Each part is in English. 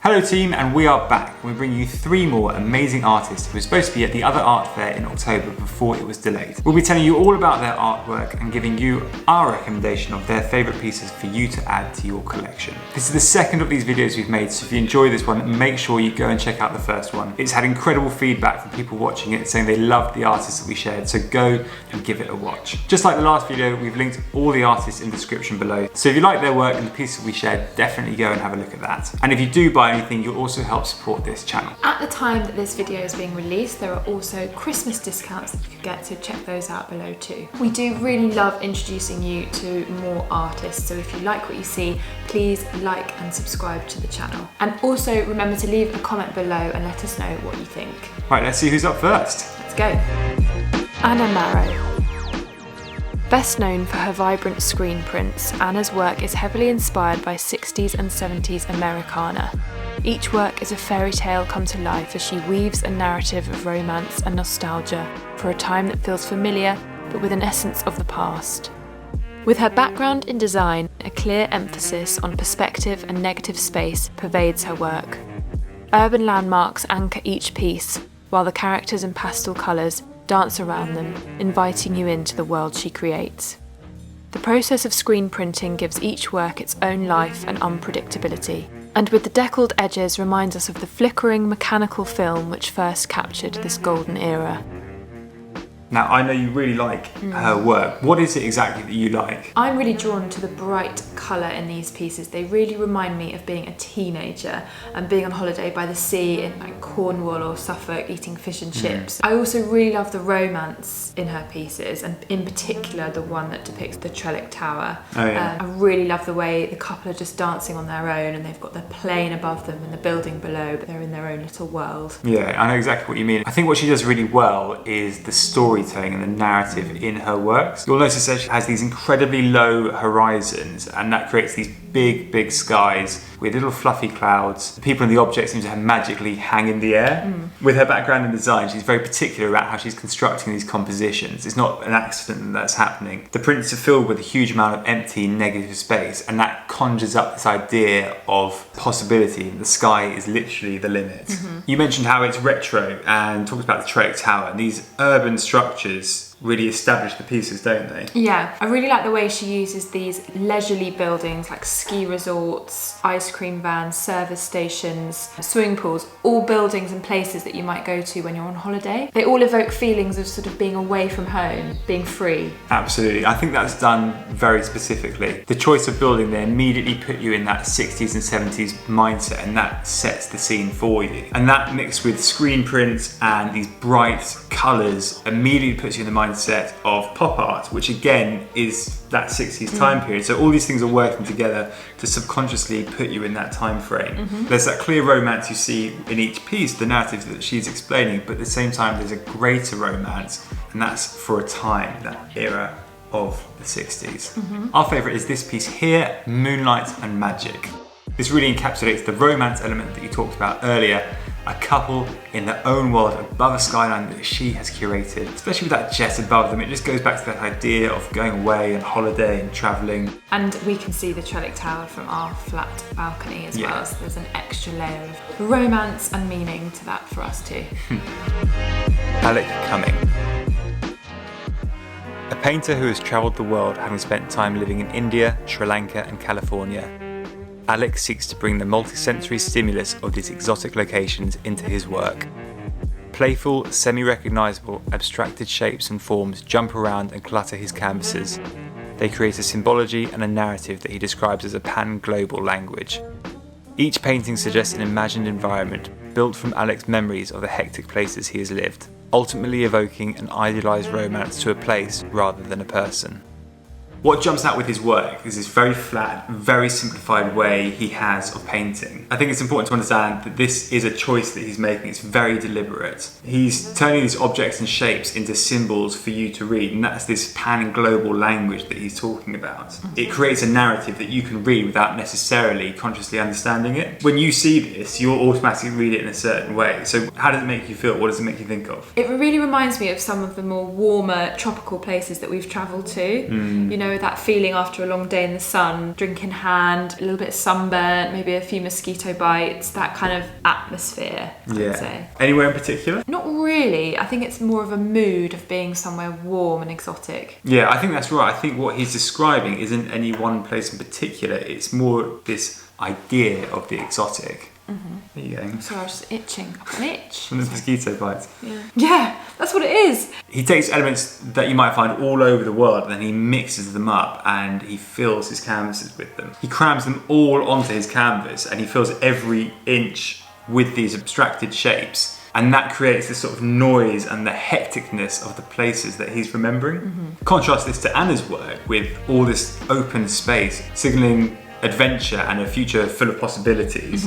Hello team, and we are back. We bring you 3 more amazing artists who were supposed to be at the other art fair in October before it was delayed. We'll be telling you all about their artwork and giving you our recommendation of their favourite pieces for you to add to your collection. This is the second of these videos we've made, so if you enjoy this one, make sure you go and check out the first one. It's had incredible feedback from people watching it saying they loved the artists that we shared, so go and give it a watch. Just like the last video, we've linked all the artists in the description below, so if you like their work and the pieces we shared, definitely go and have a look at that. And if you do buy anything, you'll also help support this channel. At the time that this video is being released, there are also Christmas discounts that you could get, so check those out below too. We do really love introducing you to more artists, so if you like what you see, please like and subscribe to the channel. And also remember to leave a comment below and let us know what you think. Right, let's see who's up first. Let's go. Anna Marrow. Best known for her vibrant screen prints, Anna's work is heavily inspired by 60s and 70s Americana. Each work is a fairy tale come to life as she weaves a narrative of romance and nostalgia for a time that feels familiar but with an essence of the past. With her background in design, a clear emphasis on perspective and negative space pervades her work. Urban landmarks anchor each piece, while the characters in pastel colours dance around them, inviting you into the world she creates. The process of screen printing gives each work its own life and unpredictability, and with the deckled edges reminds us of the flickering mechanical film which first captured this golden era. Now, I know you really like her work. What is it exactly that you like? I'm really drawn to the bright colour in these pieces. They really remind me of being a teenager and being on holiday by the sea in like Cornwall or Suffolk eating fish and chips. I also really love the romance in her pieces, and in particular the one that depicts the Trellick Tower. Oh, yeah. I really love the way the couple are just dancing on their own and they've got the plane above them and the building below, but they're in their own little world. Yeah, I know exactly what you mean. I think what she does really well is the storytelling and the narrative in her works. You'll notice that she has these incredibly low horizons, and that creates these big skies with little fluffy clouds. The people and the objects seem to magically hang in the air. With her background in design, she's very particular about how she's constructing these compositions. It's not an accident that's happening. The prints are filled with a huge amount of empty negative space, and that conjures up this idea of possibility. The sky is literally the limit. You mentioned how it's retro and talked about the Trellick Tower, and these urban structures really establish the pieces, don't they? Yeah, I really like the way she uses these leisurely buildings like ski resorts, ice cream vans, service stations, swimming pools, all buildings and places that you might go to when you're on holiday. They all evoke feelings of sort of being away from home, being free. Absolutely, I think that's done very specifically. The choice of building there immediately put you in that 60s and 70s mindset, and that sets the scene for you. And that mixed with screen prints and these bright colours immediately puts you in the mindset of pop art, which again is that 60s time period. So all these things are working together to subconsciously put you in that time frame. There's that clear romance you see in each piece, the narrative that she's explaining, but at the same time there's a greater romance, and that's for a time, that era of the 60s. Our favourite is this piece here, Moonlight and Magic. This really encapsulates the romance element that you talked about earlier. A couple in their own world above a skyline that she has curated, especially with that jet above them. It just goes back to that idea of going away and holiday and travelling. And we can see the Trellick Tower from our flat balcony as well, so there's an extra layer of romance and meaning to that for us too. Alec Cumming. A painter who has travelled the world, having spent time living in India, Sri Lanka and California. Alec seeks to bring the multi-sensory stimulus of these exotic locations into his work. Playful, semi-recognisable, abstracted shapes and forms jump around and clutter his canvases. They create a symbology and a narrative that he describes as a pan-global language. Each painting suggests an imagined environment built from Alec's memories of the hectic places he has lived, ultimately evoking an idealised romance to a place rather than a person. What jumps out with his work is this very flat, very simplified way he has of painting. I think it's important to understand that this is a choice that he's making. It's very deliberate. He's turning these objects and shapes into symbols for you to read, and that's this pan-global language that he's talking about. It creates a narrative that you can read without necessarily consciously understanding it. When you see this, you'll automatically read it in a certain way. So how does it make you feel? What does it make you think of? It really reminds me of some of the more warmer tropical places that we've travelled to. You know, know, that feeling after a long day in the sun, drink in hand, a little bit sunburnt, maybe a few mosquito bites, that kind of atmosphere, I'd say. Anywhere in particular? Not really. I think it's more of a mood of being somewhere warm and exotic. Yeah, I think that's right. I think what he's describing isn't any one place in particular. It's more this idea of the exotic. There you go. Sorry, I was just itching. I've got an itch. From the mosquito bites. Yeah, that's what it is. He takes elements that you might find all over the world and then he mixes them up and he fills his canvases with them. He crams them all onto his canvas and he fills every inch with these abstracted shapes. And that creates this sort of noise and the hecticness of the places that he's remembering. Contrast this to Anna's work with all this open space, signalling adventure and a future full of possibilities.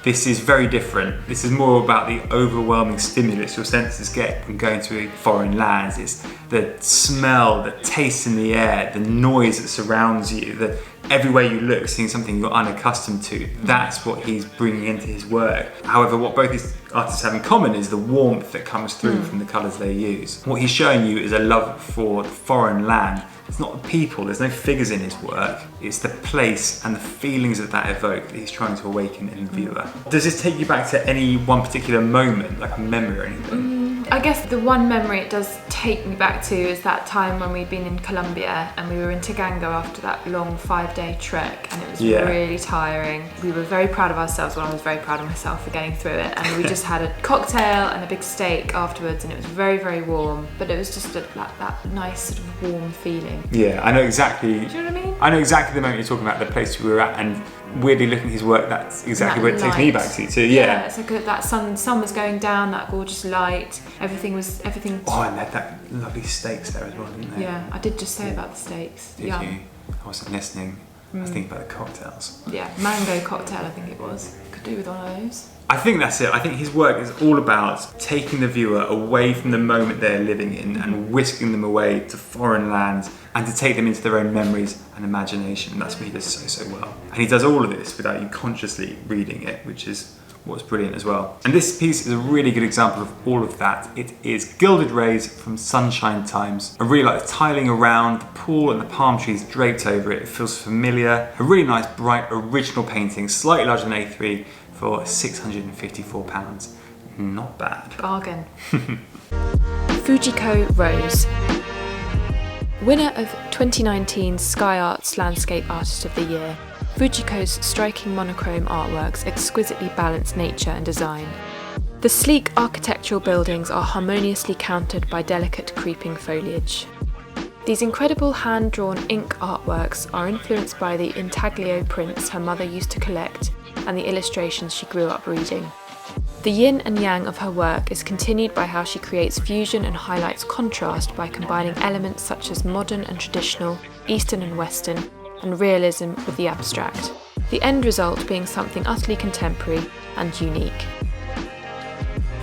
This is very different. This is more about the overwhelming stimulus your senses get from going to foreign lands. It's the smell, the taste in the air, the noise that surrounds you, that everywhere you look, seeing something you're unaccustomed to. That's what he's bringing into his work. However, what both these artists have in common is the warmth that comes through from the colours they use. What he's showing you is a love for the foreign land. It's not the people, there's no figures in his work. It's the place and the feelings that evoke that he's trying to awaken in the viewer. Does this take you back to any one particular moment, like a memory or anything? I guess the one memory it does take me back to is that time when we'd been in Colombia and we were in Tagango after that long 5-day trek, and it was really tiring. We were very proud of ourselves, well, I was very proud of myself for getting through it, and we just had a cocktail and a big steak afterwards, and it was very, very warm, but it was just that nice sort of warm feeling. Yeah, I know exactly. Do you know what I mean? I know exactly the moment you're talking about, the place we were at, and weirdly looking at his work, that's exactly where it takes me back to too. Yeah, it's like that sun was going down, that gorgeous light, everything. Oh, and they had that lovely steaks there as well, didn't they? Yeah, I did just say about the steaks. Did you? I wasn't listening. I was thinking about the cocktails. Yeah, mango cocktail, I think it was. Could do with one of those. I think that's it. I think his work is all about taking the viewer away from the moment they're living in and whisking them away to foreign lands and to take them into their own memories and imagination. That's what he does so well. And he does all of this without you consciously reading it, which is what's brilliant as well. And this piece is a really good example of all of that. It is Gilded Rays from Sunshine Times. I really like the tiling around, the pool and the palm trees draped over it. It feels familiar. A really nice, bright, original painting, slightly larger than A3, for £654. Not bad. Bargain. Fujiko Rose. Winner of 2019 Sky Arts Landscape Artist of the Year, Fujiko's striking monochrome artworks exquisitely balance nature and design. The sleek architectural buildings are harmoniously countered by delicate creeping foliage. These incredible hand-drawn ink artworks are influenced by the intaglio prints her mother used to collect and the illustrations she grew up reading. The yin and yang of her work is continued by how she creates fusion and highlights contrast by combining elements such as modern and traditional, Eastern and Western, and realism with the abstract, the end result being something utterly contemporary and unique.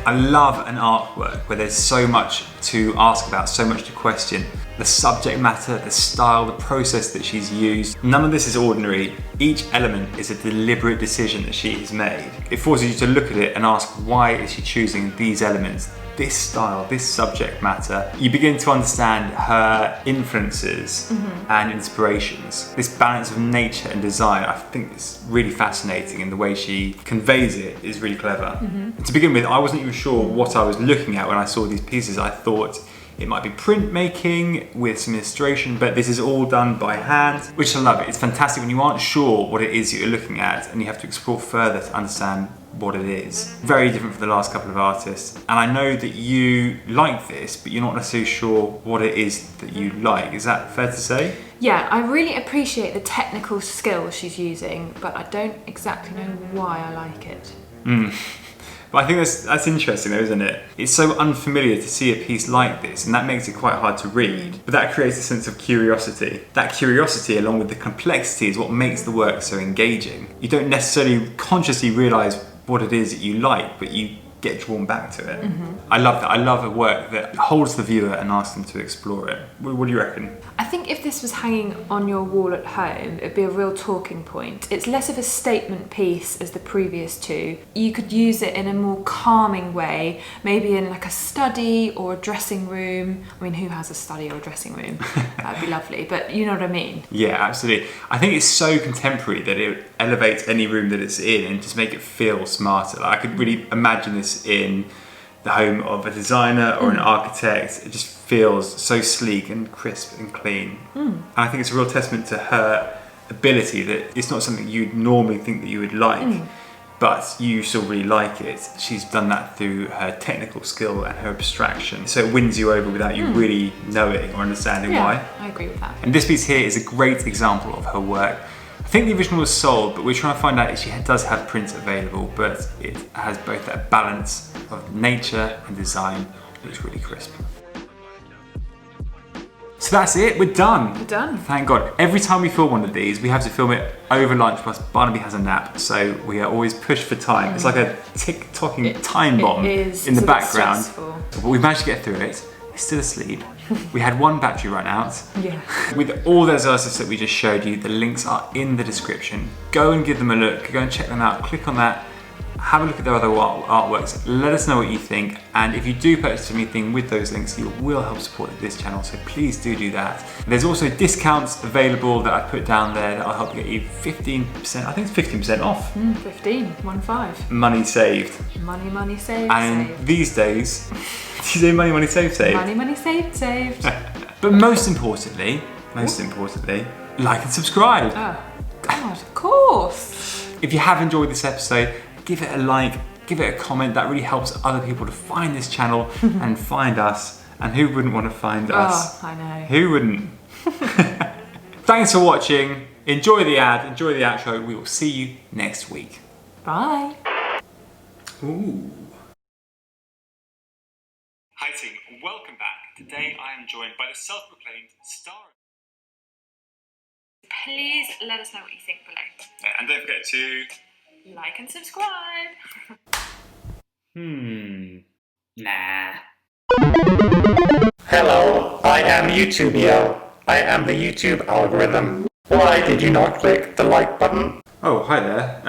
I love an artwork where there's so much to ask about, so much to question. The subject matter, the style, the process that she's used. None of this is ordinary. Each element is a deliberate decision that she has made. It forces you to look at it and ask, why is she choosing these elements, this style, this subject matter? You begin to understand her influences and inspirations. This balance of nature and design, I think is really fascinating, and the way she conveys it is really clever. And to begin with, I wasn't even sure what I was looking at when I saw these pieces. I thought it might be printmaking with some illustration, but this is all done by hand, which I love. It's fantastic when you aren't sure what it is that you're looking at and you have to explore further to understand what it is. Very different from the last couple of artists. And I know that you like this, but you're not necessarily sure what it is that you like. Is that fair to say? Yeah, I really appreciate the technical skill she's using, but I don't exactly know why I like it. But I think that's interesting though, isn't it? It's so unfamiliar to see a piece like this, and that makes it quite hard to read. But that creates a sense of curiosity. That curiosity, along with the complexity, is what makes the work so engaging. You don't necessarily consciously realise what it is that you like, but you get drawn back to it. I love that. I love a work that holds the viewer and asks them to explore it. What do you reckon? I think if this was hanging on your wall at home, it'd be a real talking point. It's less of a statement piece as the previous two. You could use it in a more calming way, maybe in like a study or a dressing room. I mean, who has a study or a dressing room? That'd be lovely, but you know what I mean. Yeah, absolutely. I think it's so contemporary that it elevates any room that it's in and just make it feel smarter. Like, I could really imagine this in the home of a designer or an architect. It just feels so sleek and crisp and clean. And I think it's a real testament to her ability that it's not something you'd normally think that you would like, but you still really like it. She's done that through her technical skill and her abstraction. So it wins you over without you really knowing or understanding why. I agree with that. And this piece here is a great example of her work. I think the original was sold, but we're trying to find out if she does have prints available, but it has both that balance of nature and design. It looks really crisp. So that's it, we're done. We're done. Thank God. Every time we film one of these, we have to film it over lunch, plus Barnaby has a nap, so we are always pushed for time. It's like a tick-tocking time bomb in the background. But we've managed to get through it. He's still asleep. We had one battery run out. Yeah. With all those artists that we just showed you, the links are in the description. Go and give them a look, go and check them out, click on that, have a look at their other artworks, let us know what you think, and if you do purchase anything with those links, you will help support this channel, so please do that. There's also discounts available that I put down there that will help get you 15%, I think it's 15% off. 15. Money saved. Money saved. And these days, do you say money saved? Money saved. But most importantly, like and subscribe. Oh, God, of course. If you have enjoyed this episode, give it a like, give it a comment. That really helps other people to find this channel and find us. And who wouldn't want to find us? Oh, I know. Who wouldn't? Thanks for watching. Enjoy the ad, enjoy the outro. We will see you next week. Bye. Ooh. Hi team, welcome back. Today I am joined by the self-proclaimed star. Please let us know what you think below. Yeah, and don't forget to like and subscribe. Nah. Hello, I am YouTubio. I am the YouTube algorithm. Why did you not click the like button? Oh, hi there.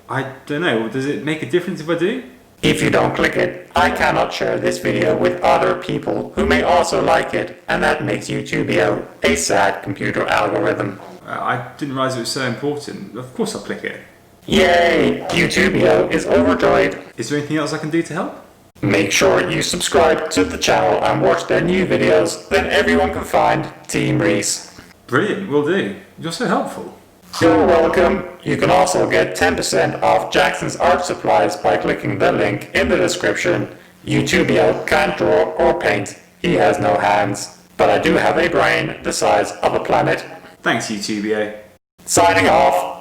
I don't know. Does it make a difference if I do? If you don't click it, I cannot share this video with other people who may also like it, and that makes YouTubio a sad computer algorithm. I didn't realize it was so important. Of course I'll click it. Yay! YouTubio is overjoyed. Is there anything else I can do to help? Make sure you subscribe to the channel and watch their new videos, then everyone can find Team Rees. Brilliant, will do. You're so helpful. You're welcome. You can also get 10% off Jackson's art supplies by clicking the link in the description. YouTubio can't draw or paint. He has no hands. But I do have a brain the size of a planet. Thanks, YouTubio. Signing off.